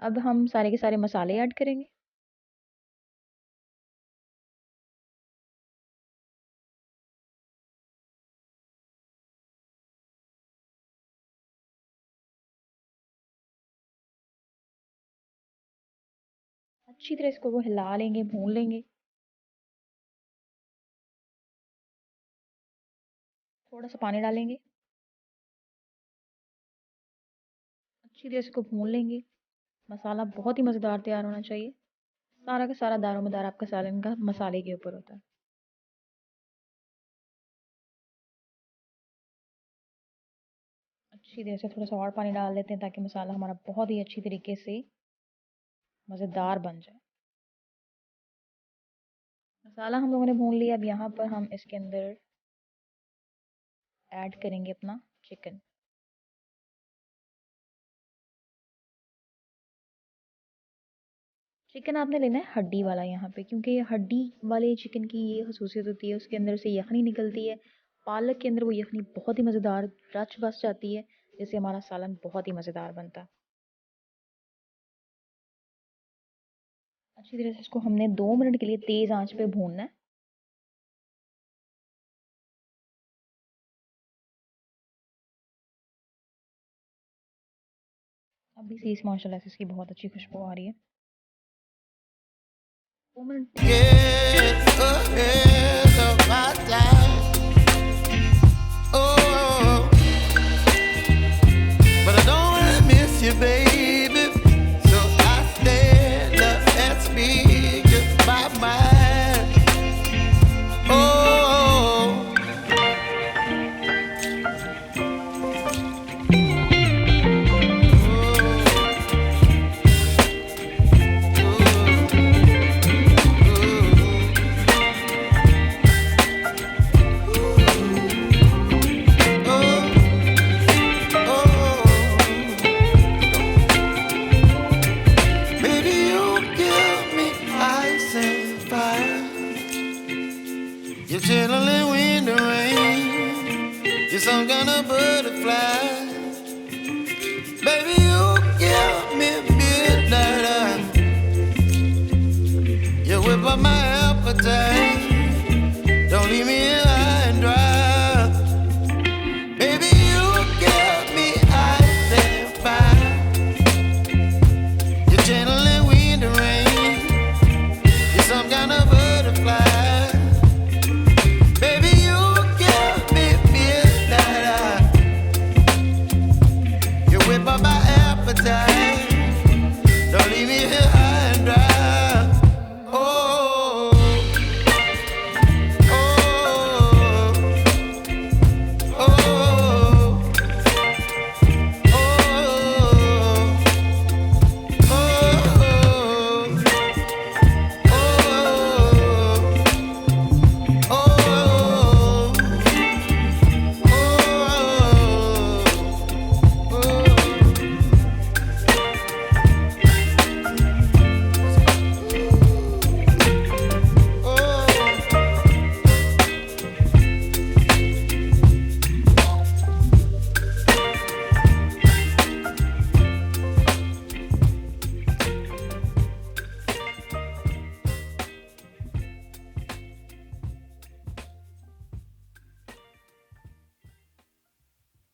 अब हम सारे के सारे मसाले ऐड करेंगे। अच्छी तरह इसको वो हिला लेंगे, भून लेंगे। थोड़ा सा पानी डालेंगे, अच्छी तरह इसको भून लेंगे। मसाला बहुत ही मज़ेदार तैयार होना चाहिए। सारा का सारा दारोमदार आपका सालन का मसाले के ऊपर होता है। अच्छी तरह से थोड़ा सा और पानी डाल देते हैं ताकि मसाला हमारा बहुत ही अच्छी तरीके से मज़ेदार बन जाए। मसाला हम लोगों ने भून लिया। अब यहाँ पर हम इसके अंदर ऐड करेंगे अपना चिकन। चिकन आपने लेना है हड्डी वाला यहाँ पे, क्योंकि ये हड्डी वाले चिकन की ये खसूसियत होती है, उसके अंदर से यखनी निकलती है। पालक के अंदर वो यखनी बहुत ही मज़ेदार रच बस जाती है, जिससे हमारा सालन बहुत ही मज़ेदार बनता है। अच्छी तरह से इसको हमने 2 मिनट के लिए तेज़ आंच पे भूनना है। अभी से इस माशाल्लाह से इसकी बहुत अच्छी खुशबू आ रही है। 2 minute some kind of butterfly. Baby, you give me midnight. You whip up my appetite. Don't leave me